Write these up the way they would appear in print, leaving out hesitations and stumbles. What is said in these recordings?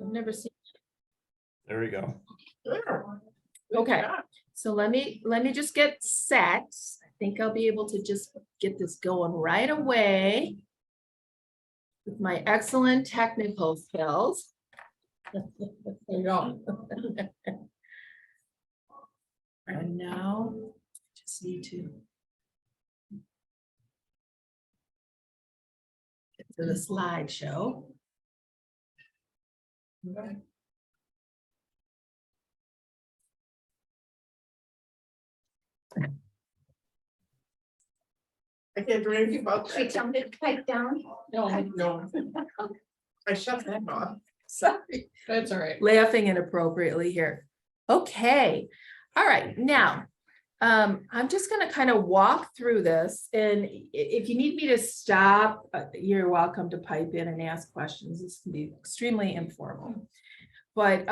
I've never seen. There we go. Okay, so let me just get set. I think I'll be able to just get this going right away with my excellent technical skills. There you go. And now, just need to get to the slideshow. I can't do anything about Should we that. tell me to pipe down? No, I shut that off. Sorry. That's all right. Laughing inappropriately here. Okay, all right, now, I'm just gonna kind of walk through this, and if you need me to stop, you're welcome to pipe in and ask questions. This can be extremely informal. But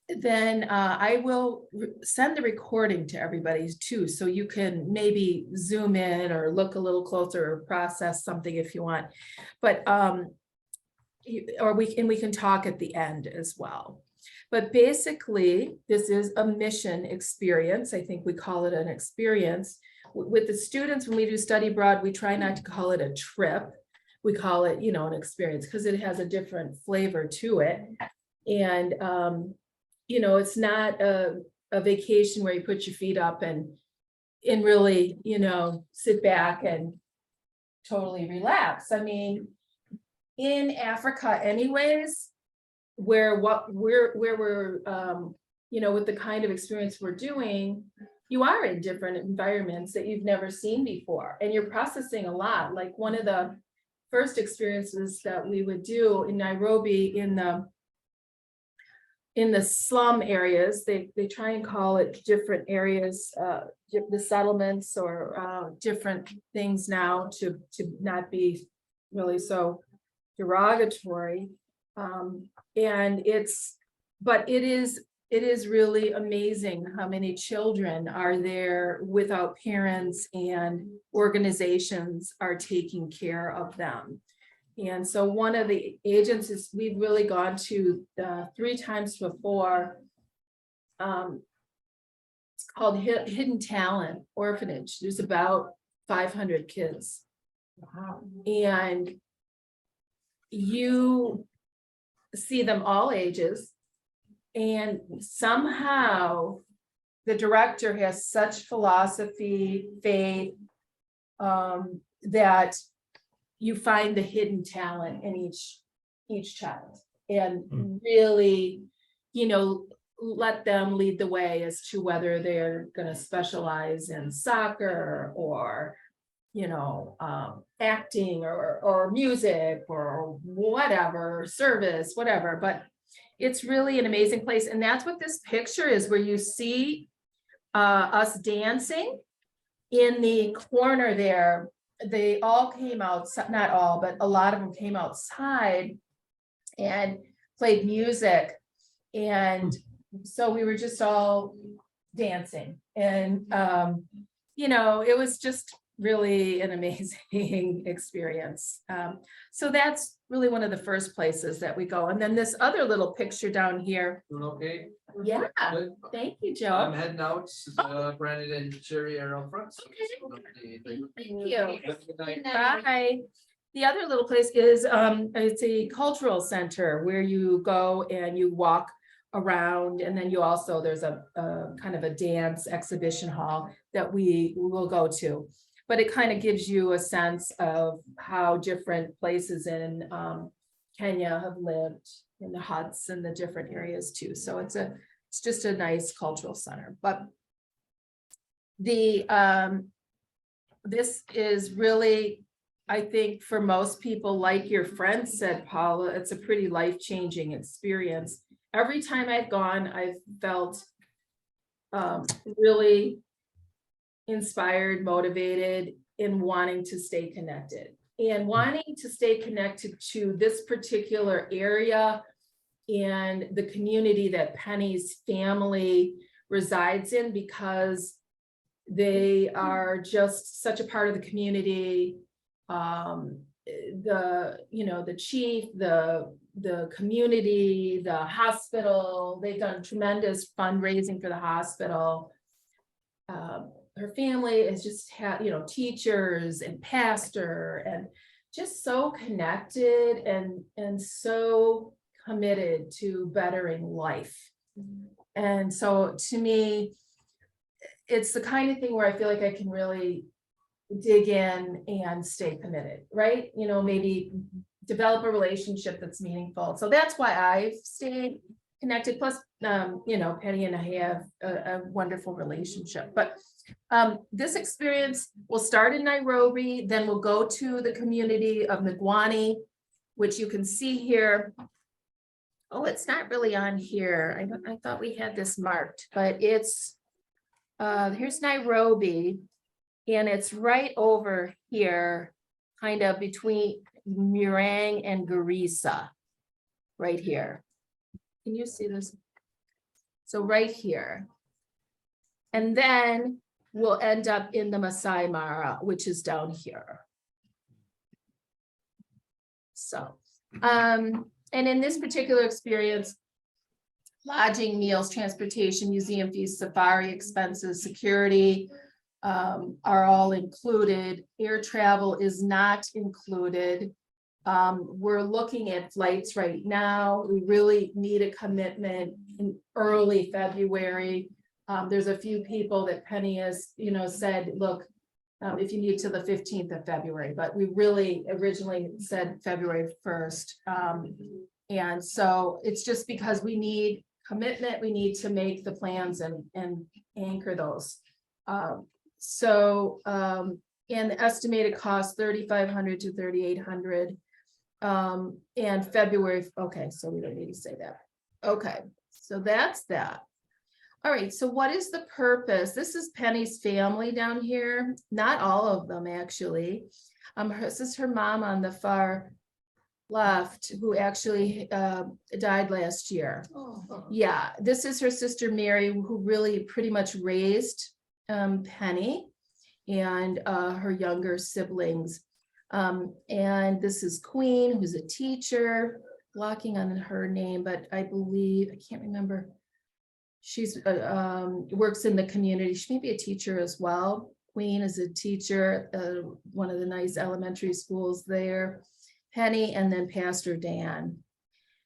then I will send the recording to everybody too, so you can maybe zoom in or look a little closer or process something if you want. But we can talk at the end as well. But basically, this is a mission experience. I think we call it an experience. With the students, when we do study abroad, we try not to call it a trip. We call it, an experience because it has a different flavor to it. And, it's not a vacation where you put your feet up and really, sit back and totally relax. I mean, in Africa anyways, where we're with the kind of experience we're doing, you are in different environments that you've never seen before, and you're processing a lot. Like one of the first experiences that we would do in Nairobi in the slum areas, they try and call it different areas, the settlements or different things now to not be really so derogatory. And it is really amazing how many children are there without parents, and organizations are taking care of them. And so one of the agencies we've really gone to 3 times before, it's called Hidden Talent Orphanage. There's about 500 kids. Wow. And you see them all ages, and somehow the director has such philosophy, faith, that you find the hidden talent in each child, and really, let them lead the way as to whether they're going to specialize in soccer or acting or music or whatever, service, whatever. But it's really an amazing place. And that's what this picture is, where you see us dancing in the corner there. They all came out, not all, but a lot of them came outside and played music. And so we were just all dancing. And, it was just really an amazing experience. So that's really one of the first places that we go. And then this other little picture down here. Doing okay? Yeah, Good. thank you, I'm Joe. heading out. Brandon and Sherry are out front. So Okay. Thank Thank you. you. Have a good night. Bye. The other little place is, it's a cultural center where you go and you walk around, and then there's a kind of a dance exhibition hall that we will go to. But it kind of gives you a sense of how different places in Kenya have lived in the huts and the different areas too. So it's just a nice cultural center. But this is really, I think, for most people, like your friend said, Paula, it's a pretty life-changing experience. Every time I've gone, I've felt really inspired, motivated, in wanting to stay connected to this particular area and the community that Penny's family resides in, because they are just such a part of the community. the chief, the community, the hospital, they've done tremendous fundraising for the hospital. Her family is just teachers and pastor and just so connected and so committed to bettering life. And so to me, it's the kind of thing where I feel like I can really dig in and stay committed, right? Maybe develop a relationship that's meaningful. So that's why I've stayed connected. Plus, Penny and I have a wonderful relationship. But this experience will start in Nairobi, then we'll go to the community of Migwani, which you can see here. Oh, it's not really on here. I thought we had this marked, but it's here's Nairobi, and it's right over here, kind of between Murang and Garissa, right here. Can you see this? So right here. And then we'll end up in the Masai Mara, which is down here. So, and in this particular experience, lodging, meals, transportation, museum fees, safari expenses, security are all included. Air travel is not included. We're looking at flights right now. We really need a commitment in early February. There's a few people that Penny has, said, look, if you need to the 15th of February, but we really originally said February 1st. And so it's just because we need commitment, we need to make the plans and anchor those. And the estimated cost, $3,500 to $3,800. And February, okay, so we don't need to say that. Okay, so that's that. All right, so what is the purpose? This is Penny's family down here. Not all of them, actually. This is her mom on the far left, who actually died last year. Oh. Yeah, this is her sister Mary, who really pretty much raised Penny and her younger siblings. And this is Queen, who's a teacher, blocking on her name, but I believe, I can't remember. She's works in the community. She may be a teacher as well. Queen is a teacher, one of the nice elementary schools there. Penny, and then Pastor Dan.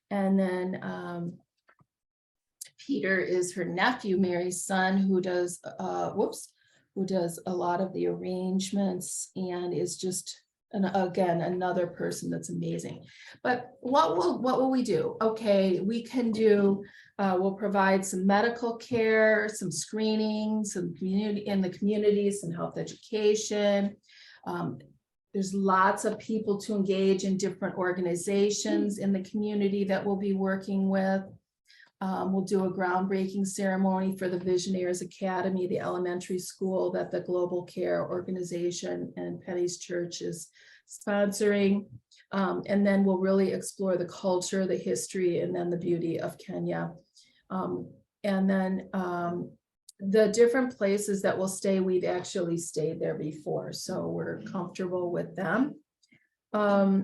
And then Peter is her nephew, Mary's son, who does who does a lot of the arrangements and is just again another person that's amazing. But what will we do? Okay, we can do we'll provide some medical care, some screening, some community in the community, some health education. There's lots of people to engage in different organizations in the community that we'll be working with. We'll do a groundbreaking ceremony for the Visionaries Academy, the elementary school that the Global Care Organization and Penny's Church is sponsoring. And then we'll really explore the culture, the history, and then the beauty of Kenya. And then the different places that we'll stay, we've actually stayed there before, so we're comfortable with them. I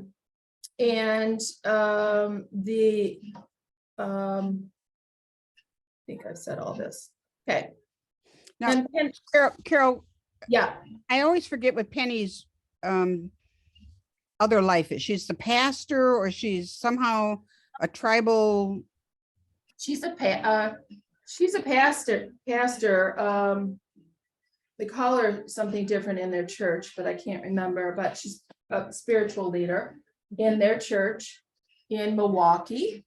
think I've said all this. Okay. Now, And Carol, yeah, I always forget what Penny's other life is. She's the pastor, or she's somehow a tribal. she's a pastor. They call her something different in their church, but I can't remember, but she's a spiritual leader in their church in Milwaukee.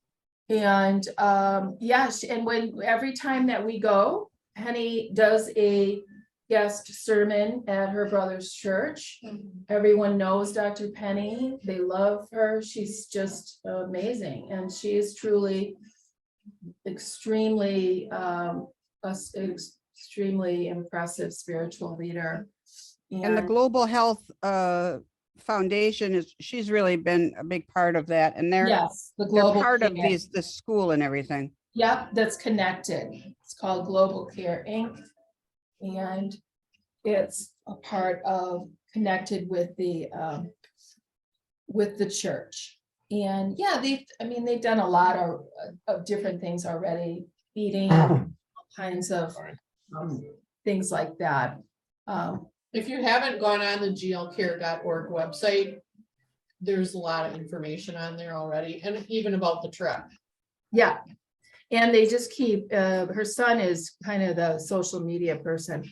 And every time that we go, Penny does a guest sermon at her brother's church. Everyone knows Dr. Penny. They love her. She's just amazing. And she is truly extremely impressive spiritual leader. And the Global Health Foundation she's really been a big part of that. And they're global part of care. the school and everything. Yep, that's connected. It's called Global Care Inc. And it's a part of connected with the with the church. And yeah, they've done a lot of different things already, feeding, all kinds of things like that. If you haven't gone on the glcare.org website, there's a lot of information on there already, and even about the trip. Yeah. And they just keep, her son is kind of the social media person,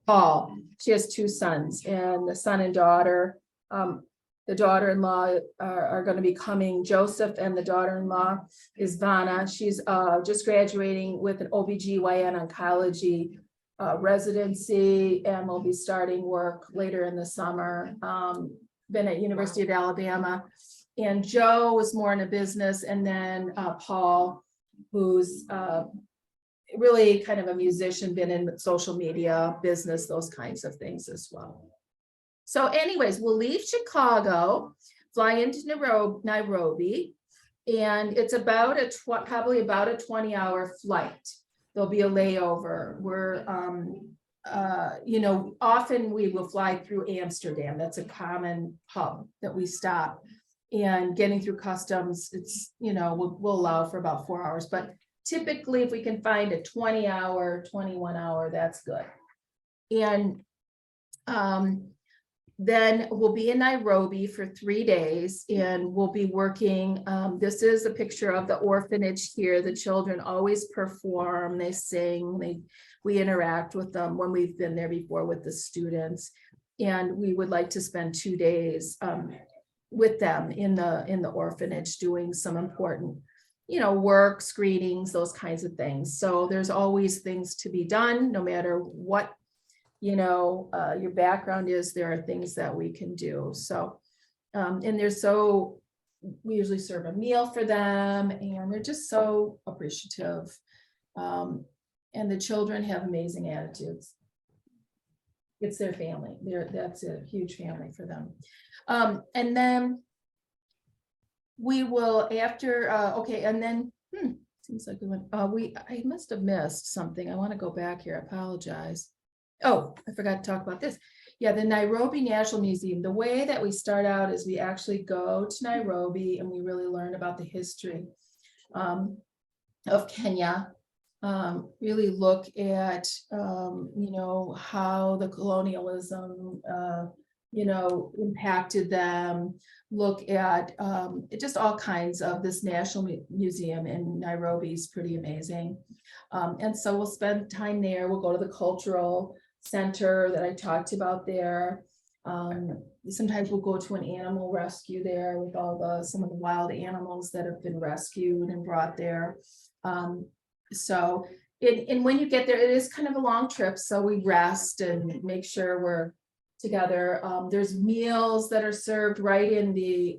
Paul. She has 2 sons, and the son and daughter, the daughter-in-law are going to be coming, Joseph, and the daughter-in-law is Vanna. She's just graduating with an OBGYN oncology residency, and will be starting work later in the summer. Been at University of Alabama. And Joe was more in a business, and then Paul, who's really kind of a musician, been in social media, business, those kinds of things as well. So anyways, we'll leave Chicago, fly into Nairobi, and it's about probably about a 20-hour flight. There'll be a layover. We're, often we will fly through Amsterdam. That's a common hub that we stop. And getting through customs, it's, we'll allow for about 4 hours, but typically if we can find a 20-hour, 21-hour, that's good. And then we'll be in Nairobi for 3 days, and we'll be working. This is a picture of the orphanage here. The children always perform, they sing, we interact with them when we've been there before with the students. And we would like to spend 2 days with them in the orphanage, doing some important, work, screenings, those kinds of things. So there's always things to be done, no matter what, your background is, there are things that we can do. So, and we usually serve a meal for them, and they're just so appreciative. And the children have amazing attitudes. It's their family. That's a huge family for them. And then we will seems like we went, I must have missed something. I want to go back here. I apologize. Oh, I forgot to talk about this. Yeah, the Nairobi National Museum. The way that we start out is we actually go to Nairobi and we really learn about the history of Kenya. Really look at, how the colonialism, impacted them, look at just all kinds of this National Museum in Nairobi is pretty amazing. And so we'll spend time there. We'll go to the cultural center that I talked about there. Sometimes we'll go to an animal rescue there with some of the wild animals that have been rescued and brought there. So when you get there, it is kind of a long trip. So we rest and make sure we're together. There's meals that are served right in the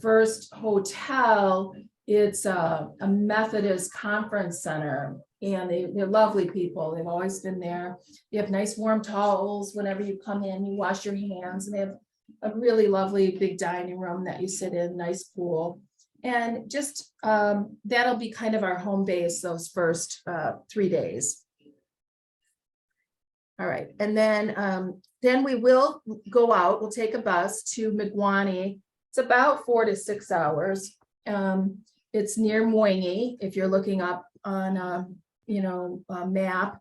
first hotel. It's a Methodist conference center, and they're lovely people. They've always been there. You have nice warm towels whenever you come in, you wash your hands, and they have a really lovely big dining room that you sit in, nice pool. And just that'll be kind of our home base those first 3 days. All right, and then we will go out. We'll take a bus to Migwani. It's about 4 to 6 hours. It's near Mwangi if you're looking up on a map.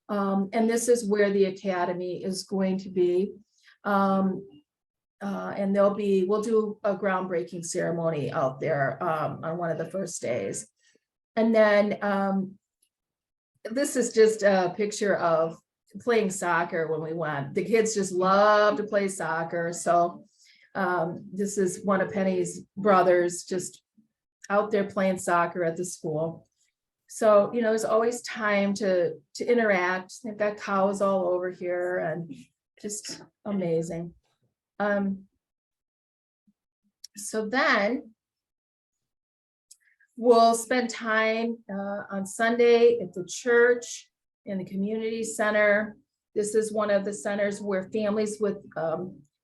And this is where the academy is going to be. And we'll do a groundbreaking ceremony out there on one of the first days. And then this is just a picture of playing soccer when we went. The kids just love to play soccer. So this is one of Penny's brothers just out there playing soccer at the school. So, there's always time to interact. They've got cows all over here and just amazing. So then we'll spend time on Sunday at the church, in the community center. This is one of the centers where families with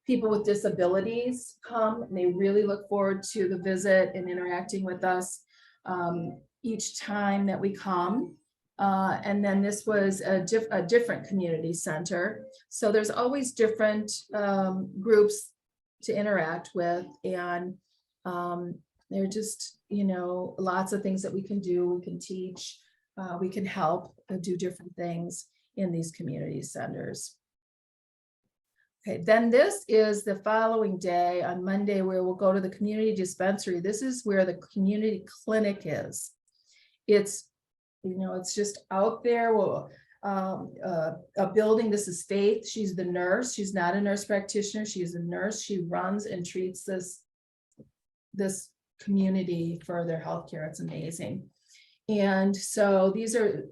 people with disabilities come, and they really look forward to the visit and interacting with us each time that we come. And then this was a different community center. So there's always different groups to interact with. And there are just, lots of things that we can do. We can teach, we can help do different things in these community centers. Okay, then this is the following day on Monday, where we'll go to the community dispensary. This is where the community clinic is. It's, it's just out there. Well, a building. This is Faith. She's the nurse. She's not a nurse practitioner. She's a nurse. She runs and treats this community for their healthcare. It's amazing. And so these are,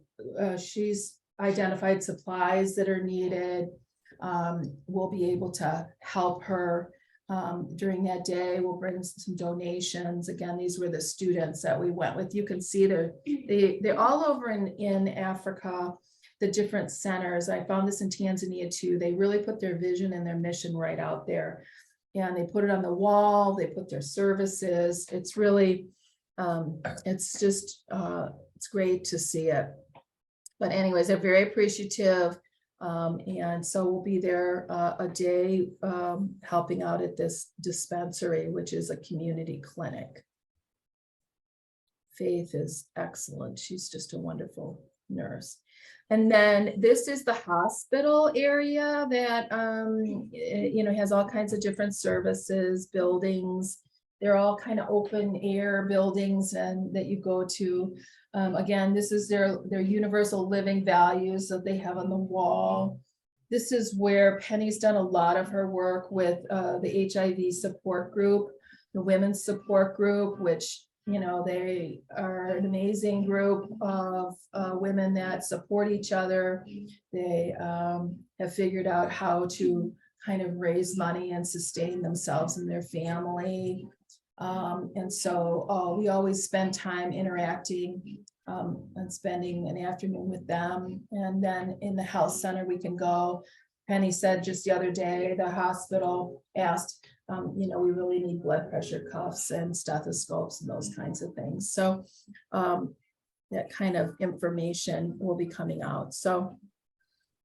she's identified supplies that are needed. We'll be able to help her during that day. We'll bring some donations. Again, these were the students that we went with. You can see they're all over in Africa, the different centers. I found this in Tanzania too. They really put their vision and their mission right out there. And they put it on the wall, they put their services. It's really, it's just, it's great to see it. But anyways, they're very appreciative. And so we'll be there a day helping out at this dispensary, which is a community clinic. Faith is excellent. She's just a wonderful nurse. And then this is the hospital area that, has all kinds of different services, buildings. They're all kind of open air buildings and that you go to. Again, this is their universal living values that they have on the wall. This is where Penny's done a lot of her work with the HIV support group, the women's support group, which, they are an amazing group of women that support each other. They have figured out how to kind of raise money and sustain themselves and their family. And so we always spend time interacting and spending an afternoon with them. And then in the health center, we can go. Penny said just the other day, the hospital asked, we really need blood pressure cuffs and stethoscopes and those kinds of things. So that kind of information will be coming out. So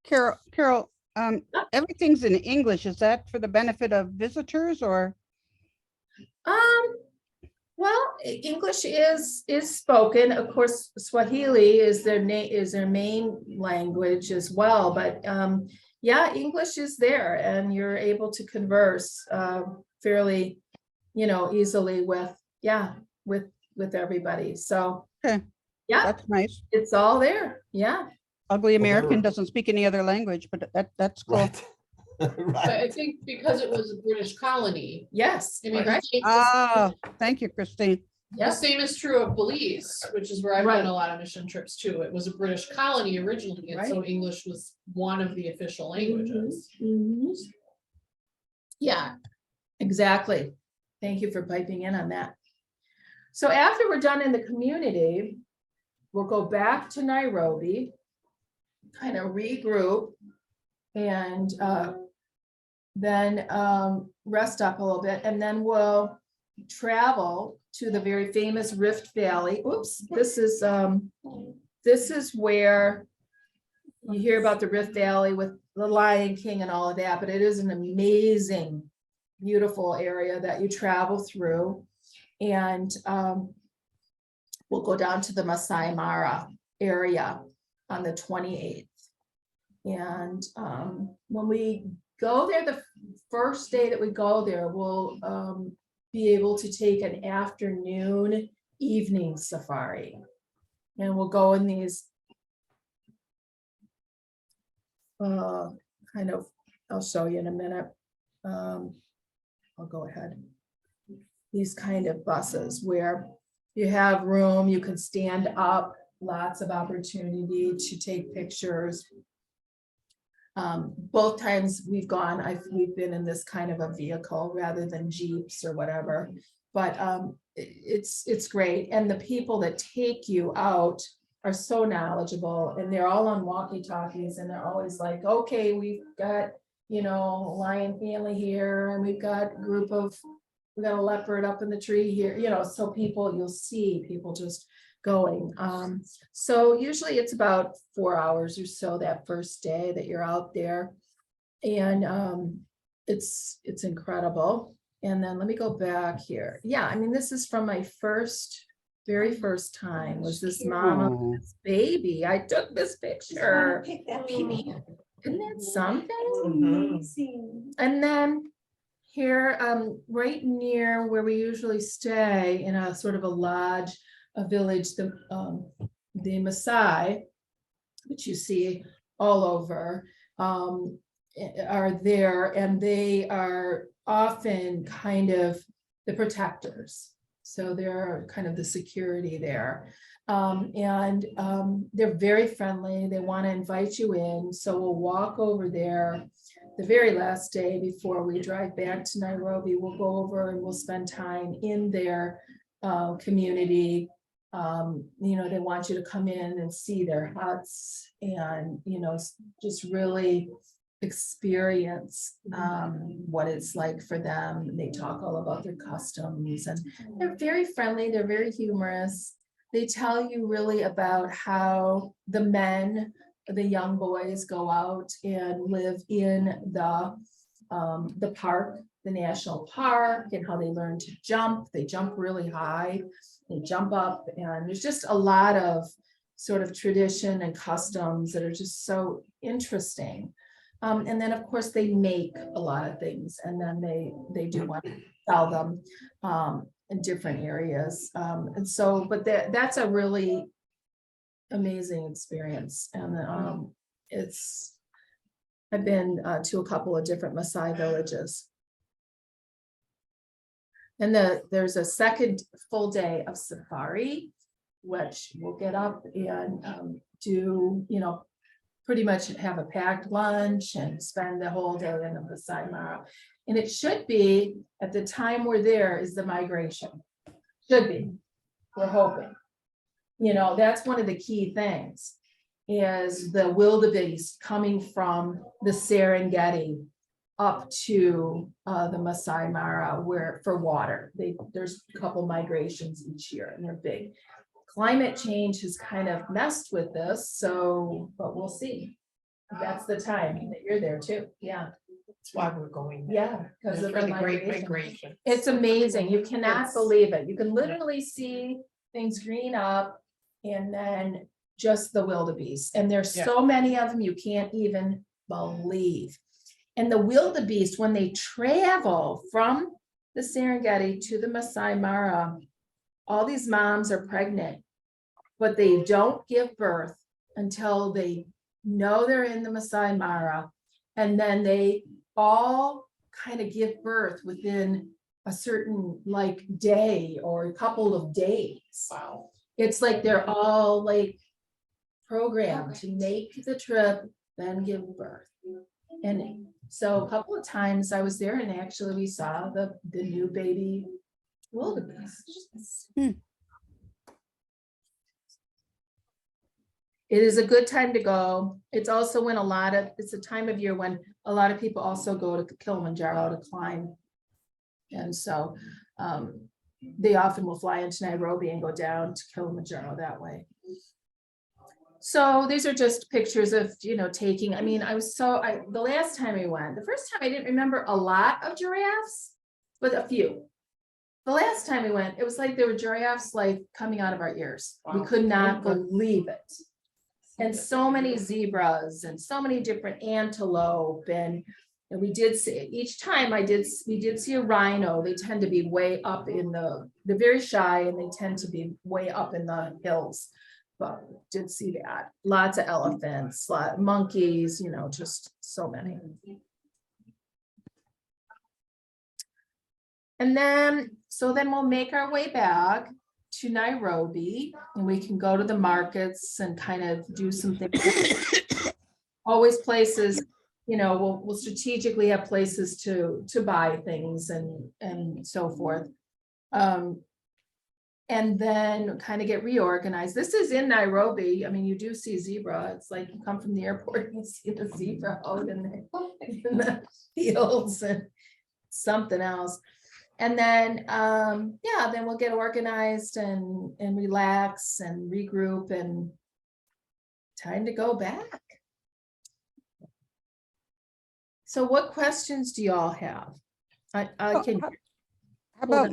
Carol, everything's in English. Is that for the benefit of visitors or? Well, English is spoken. Of course, Swahili is their main language as well. But yeah, English is there, and you're able to converse fairly, easily with everybody. So Okay. Yeah, That's nice. it's all there. Yeah. Ugly American never- doesn't speak any other language, but that's cool. Right. But I Right. think because it was a British colony, Yes. I mean, right. Thank you, Christine. the Yeah. same is true of Belize, which is where I've Right. done a lot of mission trips too. It was a British colony originally, and so English was one of the official languages. Mhm. Yeah, exactly. Thank you for piping in on that. So after we're done in the community, we'll go back to Nairobi, kind of regroup, and then rest up a little bit, and then we'll travel to the very famous Rift Valley. Oops, this is where you hear about the Rift Valley with the Lion King and all of that, but it is an amazing, beautiful area that you travel through. And we'll go down to the Masai Mara area on the 28th. And when we go there, the first day that we go there, we'll be able to take an afternoon evening safari. And we'll go in these kind of, I'll show you in a minute. I'll go ahead. These kind of buses where you have room, you can stand up, lots of opportunity to take pictures. Both times we've gone, we've been in this kind of a vehicle rather than Jeeps or whatever, but it's great. And the people that take you out are so knowledgeable, and they're all on walkie-talkies, and they're always like, okay, we've got, lion family here, and we've got we got a leopard up in the tree here, so you'll see people just going. So usually it's about 4 hours or so that first day that you're out there. And it's incredible. And then let me go back here. Yeah, I mean, this is from my very first time was this mama, Oh, this baby. I took this picture. Pick that baby. Isn't that something? Amazing. And then here, right near where we usually stay in a sort of a lodge, a village, the Maasai, which you see all over, are there, and they are often kind of the protectors. So they're kind of the security there. They're very friendly. They want to invite you in. So we'll walk over there the very last day before we drive back to Nairobi. We'll go over and we'll spend time in their community. They want you to come in and see their huts and, just really experience what it's like for them. They talk all about their customs and they're very friendly. They're very humorous. They tell you really about how the men, the young boys go out and live in the park, the national park, and how they learn to jump. They jump really high. They jump up, and there's just a lot of sort of tradition and customs that are just so interesting. And then, of course, they make a lot of things, and then they do want to sell them in different areas. And so, but that's a really amazing experience. And I've been to a couple of different Maasai villages. And there's a second full day of safari, which we'll get up and do, pretty much have a packed lunch and spend the whole day in the Maasai Mara. And it should be, at the time we're there, is the migration. Should be, we're hoping. That's one of the key things, is the wildebeest coming from the Serengeti up to the Maasai Mara, where for water. There's a couple migrations each year, and they're big. Climate change has kind of messed with this, but we'll see. That's the time that you're there too. Yeah, That's why we're going. there. yeah, because of For the the great migration. migration. It's amazing. You cannot It's- believe it. You can literally see things green up and then just the wildebeest. And there's Yeah. so many of them, you can't even believe. And the wildebeest, when they travel from the Serengeti to the Maasai Mara, all these moms are pregnant, but they don't give birth until they know they're in the Maasai Mara. And then they all kind of give birth within a certain day or a couple of days. Wow. It's like they're all programmed to make the trip, then give birth. And so a couple of times I was there and actually we saw the new baby wildebeest. It is a good time to go. It's also when it's a time of year when a lot of people also go to Kilimanjaro to climb. And so they often will fly into Nairobi and go down to Kilimanjaro that way. So these are just pictures of, taking, I mean, the last time I went, the first time I didn't remember a lot of giraffes, but a few. The last time we went, it was like there were giraffes coming out of our ears. We Wow. could not believe it. And so many zebras and so many different antelope and we did see each time we did see a rhino. They tend to be way up they're very shy and they tend to be way up in the hills. But we did see that. Lots of elephants, monkeys, just so many. And then we'll make our way back to Nairobi and we can go to the markets and kind of do some things. Always places, we'll strategically have places to buy things and so forth. And then kind of get reorganized. This is in Nairobi. I mean, you do see zebra. It's like you come from the airport and you see the zebra out in the fields and something else. And then, then we'll get organized and relax and regroup and time to go back. So what questions do y'all have? I Oh, can, How about,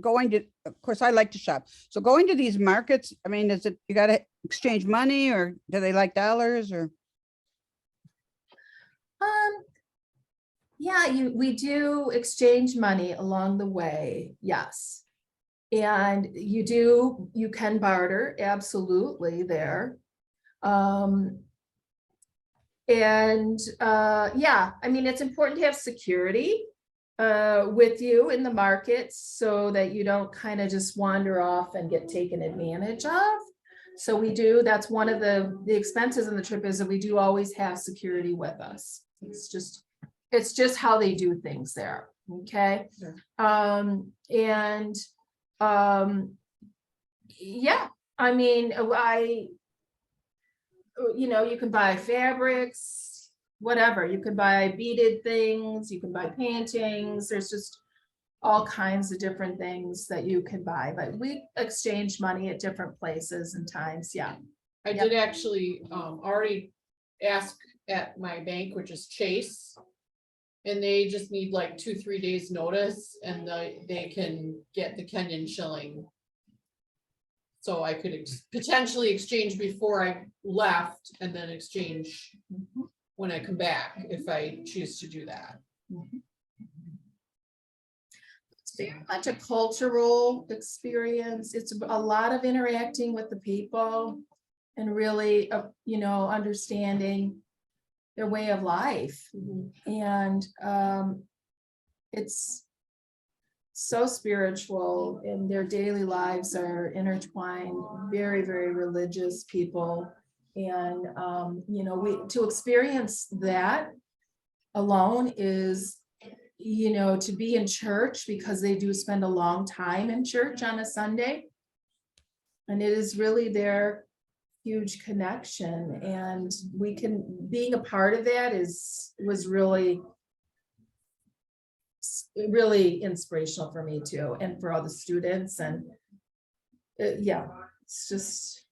going to, of course, I like to shop. So going to these markets, I mean, is it, you gotta exchange money or do they like dollars or? yeah, we do exchange money along the way, yes. And you can barter, absolutely there. Yeah, I mean, it's important to have security with you in the market so that you don't kind of just wander off and get taken advantage of. So we do, that's one of the expenses in the trip is that we do always have security with us. It's just how they do things there, okay? Sure. Yeah, I mean, you can buy fabrics, whatever, you can buy beaded things, you can buy paintings, there's just all kinds of different things that you can buy, but we exchange money at different places and times, yeah. I did actually already ask at my bank, which is Chase. And they just need like 2-3 days notice and they can get the Kenyan shilling. So I could potentially exchange before I left and then exchange when I come back, if I choose to do that. It's very much a cultural experience. It's a lot of interacting with the people and really, understanding their way of life. And it's so spiritual and their daily lives are intertwined, very, very religious people. And, to experience that alone is, to be in church because they do spend a long time in church on a Sunday. And it is really their huge connection, and being a part of that was really inspirational for me too, and for all the students. And yeah, it's just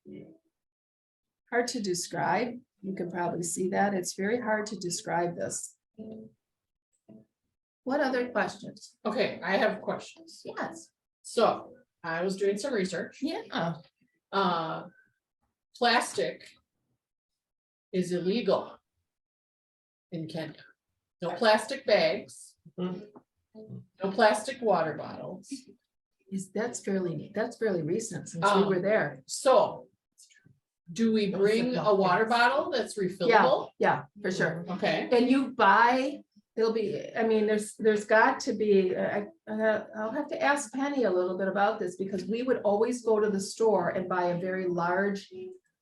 hard to describe. You can probably see that it's very hard to describe this. What other questions? Okay, I have questions. Yes, So I was doing some research. yeah, Plastic is illegal in Kenya. No plastic bags. No plastic water bottles. that's fairly recent since we were there. So do we bring a water bottle that's refillable? Yeah, for sure. Okay, And you buy, there's got to be, I'll have to ask Penny a little bit about this, because we would always go to the store and buy a very large,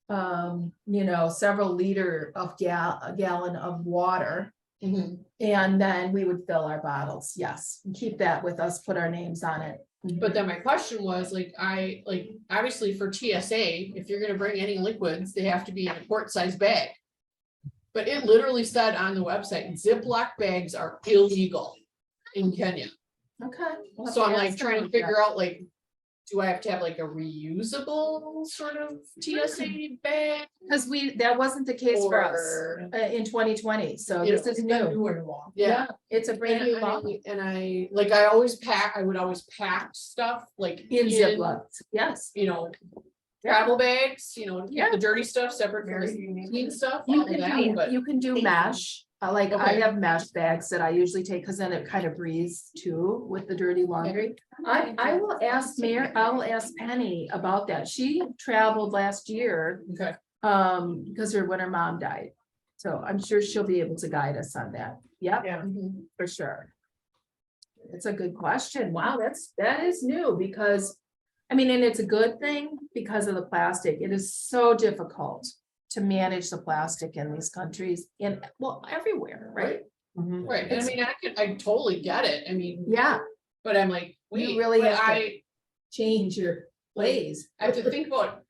several liter of a gallon of water. Mhm. And then we would fill our bottles, yes, and keep that with us, put our names on it. But then my question was obviously for TSA, if you're gonna bring any liquids, they have to be in a quart size bag. But it literally said on the website, Ziploc bags are illegal in Kenya. Okay. we'll have So to I'm ask trying to them. figure out do I have to have a reusable sort of TSA bag? Because that wasn't the case for us Or- in 2020, so You this know, is new. Yeah. It's a brand new And law. I would always pack stuff In Ziplocs, yes. Travel bags, keep Yeah. the dirty stuff separate from the clean stuff. You all can that, do, but- you can do mesh, I Okay. have mesh bags that I usually take, because then it kind of breathes too with the dirty laundry. I will ask Penny about that. She traveled last year, Okay, because when her mom died. So I'm sure she'll be able to guide us on that. Yep, for sure. It's a good question. Wow, that is new, because, and it's a good thing because of the plastic. It is so difficult to manage the plastic in these countries, everywhere, right? right, and I totally get it, Yeah, but I'm like, wait, You really but have to- I change your ways. have to think about,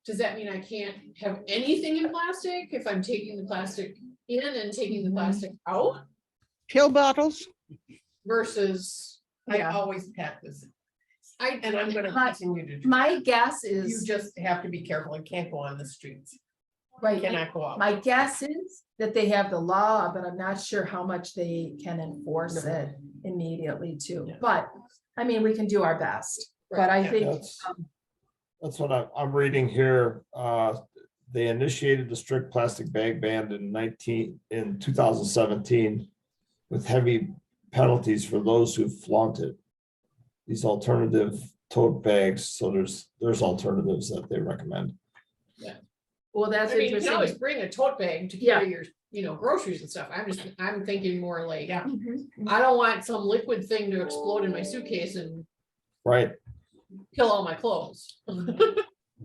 does that mean I can't have anything in plastic if I'm taking the plastic in and taking the Mhm. plastic out Pill bottles? versus? I Yeah. always pack this, And and I'm gonna My- continue to do. My guess You is, just have to be careful and can't go on the streets. Right. cannot go out. My guess is that they have the law, but I'm not sure how much they can enforce No. it immediately too. Yeah. But, I mean, we can do our best, but I Yeah. think, That's what I'm reading here. They initiated the strict plastic bag ban in 2017 with heavy penalties for those who flaunt it. These alternative tote bags, so there's alternatives that they recommend. well, that's I mean, you can always interesting. bring a tote bag to Yeah. carry your, groceries and stuff. I'm thinking more like, Yeah. Mhm. I don't want some liquid thing to explode in my suitcase and Right, kill all my clothes.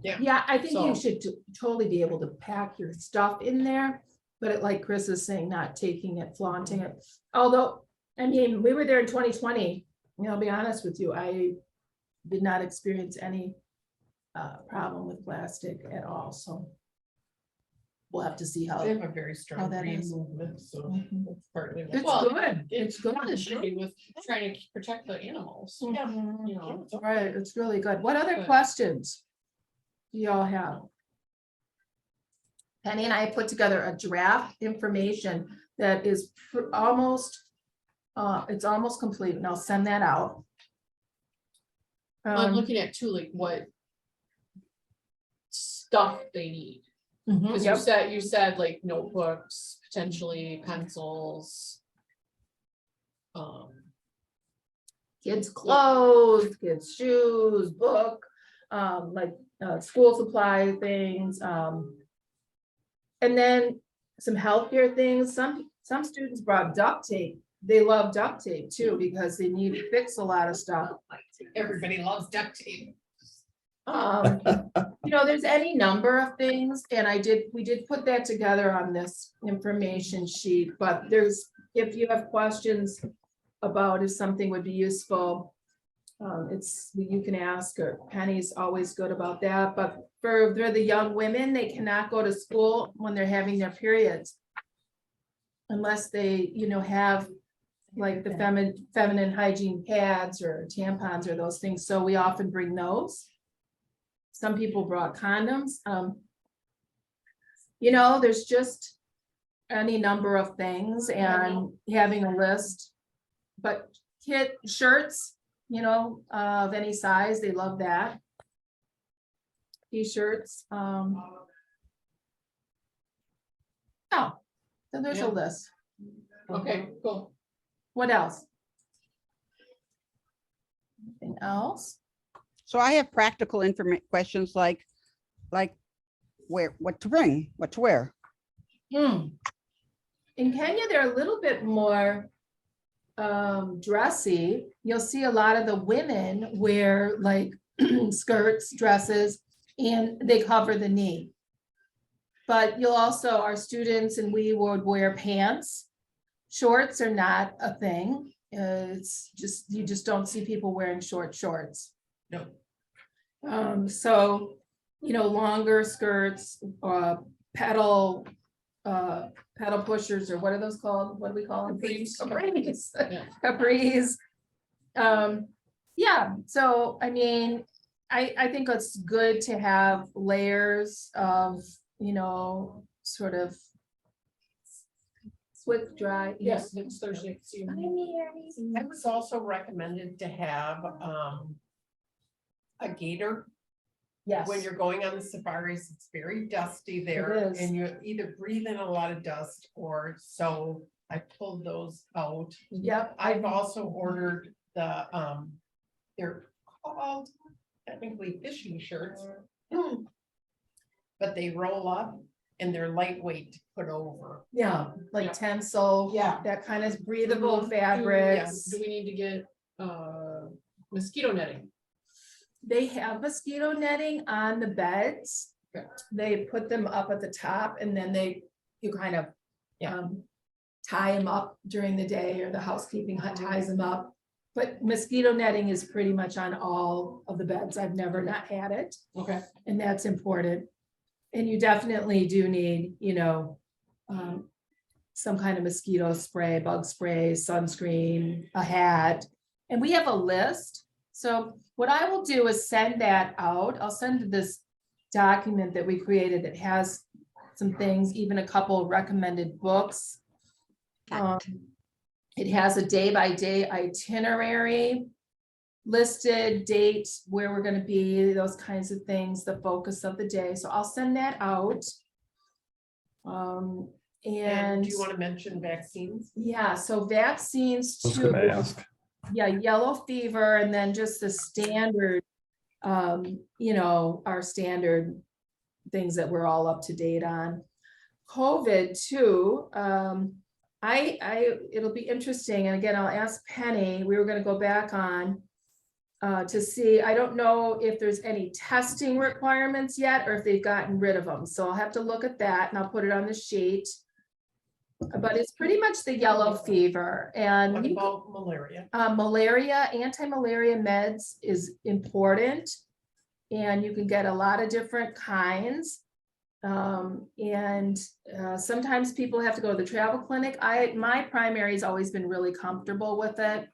Yeah, I think you So- should totally be able to pack your stuff in there, but like Chris is saying, not taking it, flaunting it. Although, I mean, we were there in 2020, I'll be honest with you, I did not experience any problem with plastic at all, so we'll have to see how. They have a very strong that green is. movement, so Mhm. that's partly. It's Well, good, it's good. It should be with trying to protect the animals. Mhm. You know, Right, it's really good. What other Good. questions do y'all have? Penny and I put together a draft information that is almost, it's almost complete, and I'll send that out. I'm looking at too, like what stuff they need. Cause you said like notebooks, potentially pencils. Kids' clothes, kids' shoes, book, school supply things, and then some healthier things. Some students brought duct tape. They love duct tape too, because they need to fix a lot of stuff. Everybody loves duct tape. There's any number of things, and we did put that together on this information sheet, but if you have questions about if something would be useful, you can ask her. Penny's always good about that, but for the young women, they cannot go to school when they're having their periods. Unless they, have like the feminine hygiene pads or tampons or those things, so we often bring those. Some people brought condoms. There's just any number of things and having a list. But shirts, of any size, they love that. T-shirts. So there's Yeah. a list. Okay, cool. What else? Anything else? So I have practical questions like what to bring, what to wear. In Kenya, they're a little bit more dressy. You'll see a lot of the women wear like skirts, dresses, and they cover the knee. But our students and we would wear pants. Shorts are not a thing. It's just, you just don't see people wearing shorts. No. Longer skirts, pedal pushers, or what are those called? What do we call them? Capris. Yeah. Capris. So I mean, I think it's good to have layers of, sort of swift dry. Yes, next Thursday. See you. It was also recommended to have a gaiter. Yes. When you're going on the safaris, it's very dusty there is. and you either breathe in a lot of dust or so I pulled those out. Yep. I've also ordered they're called technically fishing shirts. But they roll up and they're lightweight to put over. Yeah, like Yeah. Tencel. Yeah. That kind of breathable Mhm. fabrics. Do we need to get mosquito netting? They have mosquito netting on the beds. Okay. They put them up at the top and then you kind of Yeah. tie them up during the day, or the housekeeping ties them up. But mosquito netting is pretty much on all of the beds. I've never not had it, Okay. and that's important. And you definitely do need, some kind of mosquito spray, bug spray, sunscreen, a hat. And we have a list. So what I will do is send that out. I'll send this document that we created that has some things, even a couple recommended books. It has a day-by-day itinerary listed, date, where we're gonna be, those kinds of things, the focus of the day. So I'll send that out. And And do you want to mention vaccines? yeah, so vaccines I was gonna too. ask. Yeah, yellow fever and then just the standard, our standard things that we're all up to date on. COVID too, it'll be interesting, and again, I'll ask Penny, we were gonna go back on to see, I don't know if there's any testing requirements yet, or if they've gotten rid of them, so I'll have to look at that, and I'll put it on the sheet. But it's pretty much the yellow fever, and What you about malaria? malaria, anti-malaria meds is important. And you can get a lot of different kinds. Sometimes people have to go to the travel clinic. My primary's always been really comfortable with it.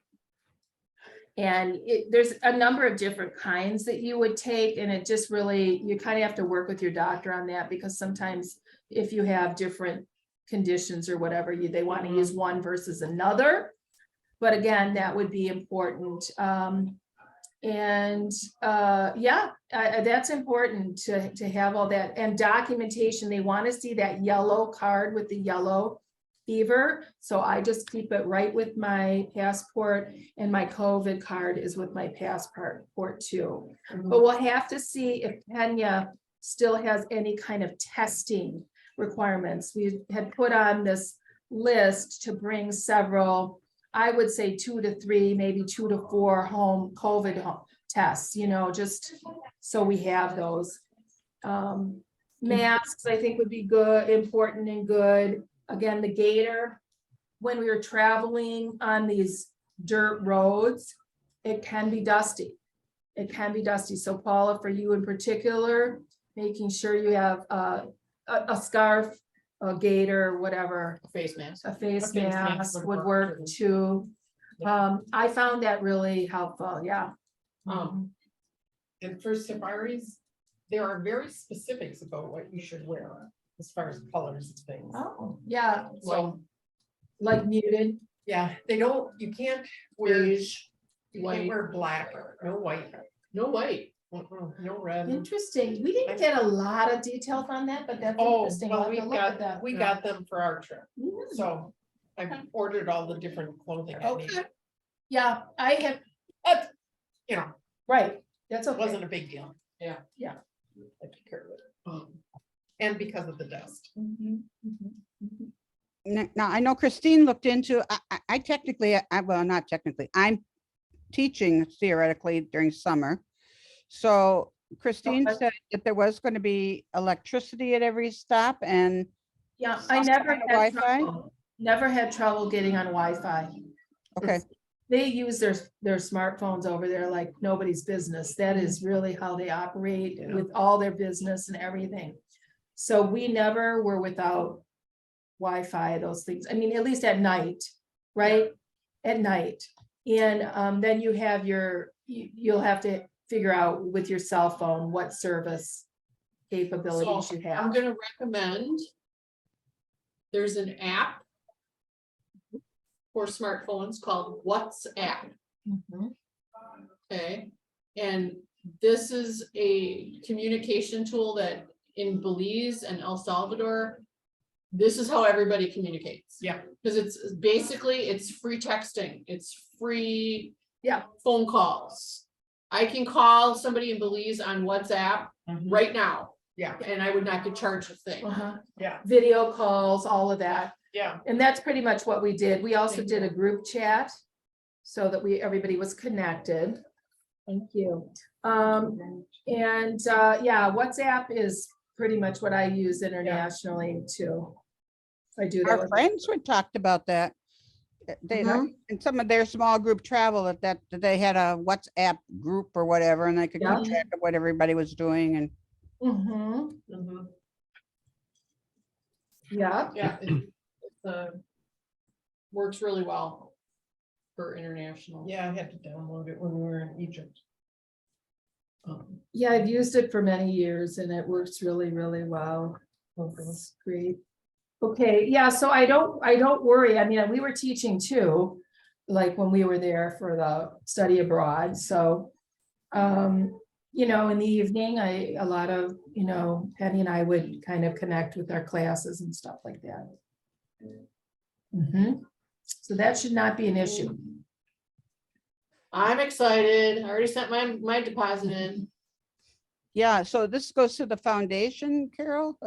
And there's a number of different kinds that you would take, and it just really, you kind of have to work with your doctor on that, because sometimes if you have different conditions or whatever, they want to use one versus another. But again, that would be important. That's important to have all that, and documentation. They want to see that yellow card with the yellow fever. So I just keep it right with my passport, and my COVID card is with my passport too. But we'll have to see if Kenya still has any kind of testing requirements. We had put on this list to bring several, I would say 2 to 3, maybe 2 to 4 home COVID tests, just so we have those. Masks, I think, would be good, important and good. Again, the gator, when we were traveling on these dirt roads, it can be dusty. It can be dusty. So Paula, for you in particular, making sure you have a scarf, a gaiter, whatever, Face mask. a face A face mask mask would would work work too. I found that really helpful, yeah. And for safaris, there are very specifics about what you should wear as far as colors and things. Oh, yeah, So, like muted. yeah, you can't wear, Beige, you can't white, wear black, no white, no white. no red. Interesting. We didn't get a lot of details on that, but that's Oh, interesting. I'll well, have we to look at that. got them for our trip, Mm, so I ordered all the different clothing I Okay. needed. Yeah, I have, You know, right, that's it okay. wasn't a big deal. Yeah. Yeah. I took care of it. And because of the dust. Mhm, mhm, mhm. Now, I know Christine looked into, I technically, well, not technically, I'm teaching theoretically during summer. So Christine Okay. said that there was going to be electricity at every stop and Yeah, some I never kind of had Wi-Fi? trouble getting on Wi-Fi. okay, They use their smartphones over there like nobody's business. That is really how they operate with all their business and everything. So we never were without Wi-Fi, those things. I mean, at least at night, right? At night. And then you have you'll have to figure out with your cell phone what service capabilities So you I'm have. gonna recommend. There's an app. For smartphones called WhatsApp, Mhm. okay? And this is a communication tool that in Belize and El Salvador. This is how everybody communicates. Yeah. Cause it's free texting, it's free. Yeah. Phone calls. I can call somebody in Belize on WhatsApp right now, Yeah, and I would not get charged a thing. Uh-huh. yeah, Video calls, all of that. yeah. And that's pretty much what we did. We also Thank did you. a group chat so that everybody was connected. Thank you. WhatsApp is pretty much what I use internationally too. I do that. our with- friends would talked about that. They, in some of their small group travel, that they had a WhatsApp group or whatever, and they could Yeah. keep track of what everybody was doing and Mhm. Yeah, Yeah, it's works really well for international. Yeah, I had to download it when we were in Egypt. yeah, I've used it for many years and it works really, really well. Oh, that's great. Okay, yeah, so I don't worry. I mean, we were teaching too, like when we were there for the study abroad, so. You know, in the evening, a lot of, you know, Penny and I would kind of connect with our classes and stuff like that. So that should not be an issue. I'm excited. I already sent my deposit in. Yeah, so this goes to the foundation, Carol?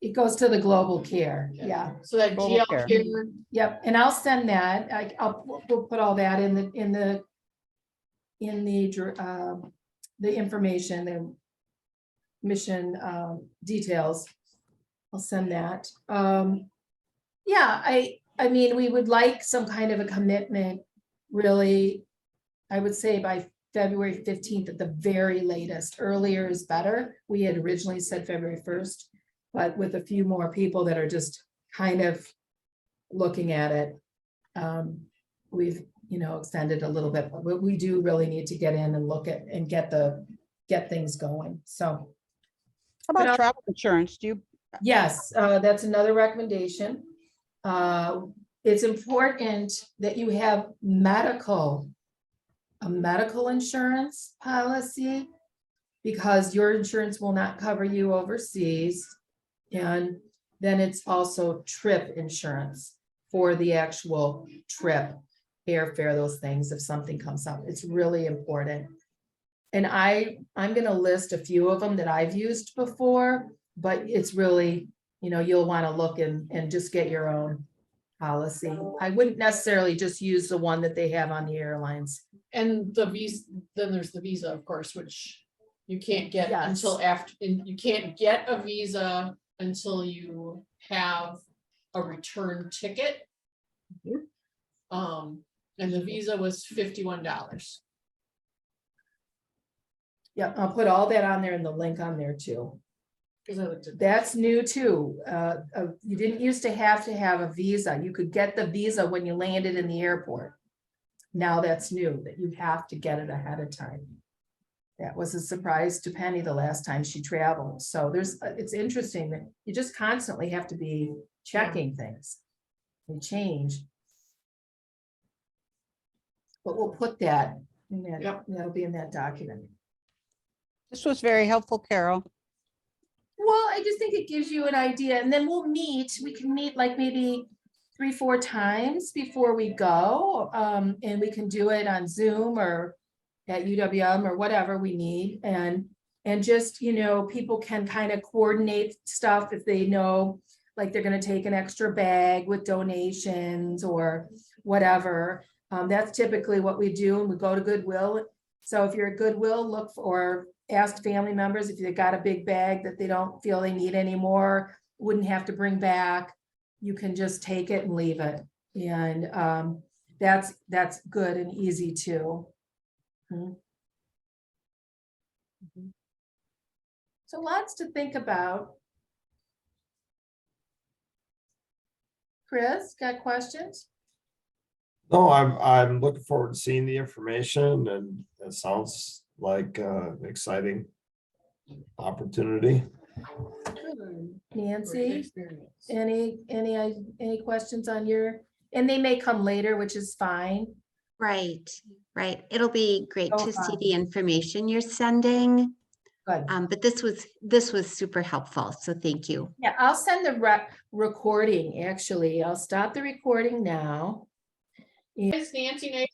It goes to the global care, yeah. So that Global GL care. care, Yep, and I'll send that, we'll put all that in the information, the mission, details. I'll send that. Yeah, I mean, we would like some kind of a commitment, really, I would say by February 15th at the very latest. Earlier is better. We had originally said February 1st, but with a few more people that are just kind of looking at it, we've, you know, extended a little bit, but we do really need to get in and look at and get things going. So, How But about I'll- travel insurance? Do you, yes, that's another recommendation. It's important that you have a medical insurance policy, because your insurance will not cover you overseas. And then it's also trip insurance for the actual trip, airfare, those things, if something comes up. It's really important. And I'm gonna list a few of them that I've used before, but it's really, you know, you'll want to look and just get your own policy. I wouldn't necessarily just use the one that they have on the airlines. and the visa, then there's the visa, of course, which you can't get Yes. until after, and you can't get a visa until you have a return ticket. And the visa was $51. Yeah, I'll put all that on there and the link on there too. Cause I looked at that. That's new too. You didn't used to have a visa. You could get the visa when you landed in the airport. Now that's new, that you have to get it ahead of time. That was a surprise to Penny the last time she traveled. So it's interesting that you just constantly have to be checking things. They change. But we'll put that in that, Yep. that'll be in that document. this was very helpful, Carol. Well, I just think it gives you an idea, and then we can meet like maybe 3-4 times before we go. And we can do it on Zoom or at UWM or whatever we need, and just, you know, people can kind of coordinate stuff if they know, like they're gonna take an extra bag with donations or whatever. That's typically what we do, and we go to Goodwill. So if you're at Goodwill, look for, ask family members if they've got a big bag that they don't feel they need anymore, wouldn't have to bring back. You can just take it and leave it. And that's good and easy too. So lots to think about. Chris, got questions? No, I'm looking forward to seeing the information, and it sounds like an exciting opportunity. Great Nancy, experience. any questions on your, and they may come later, which is fine. Right, right. It'll be great So to see fun. the information you're sending. Good. But this was super helpful. So thank you. Yeah, I'll send the recording, actually. I'll stop the recording now. Is Nancy nice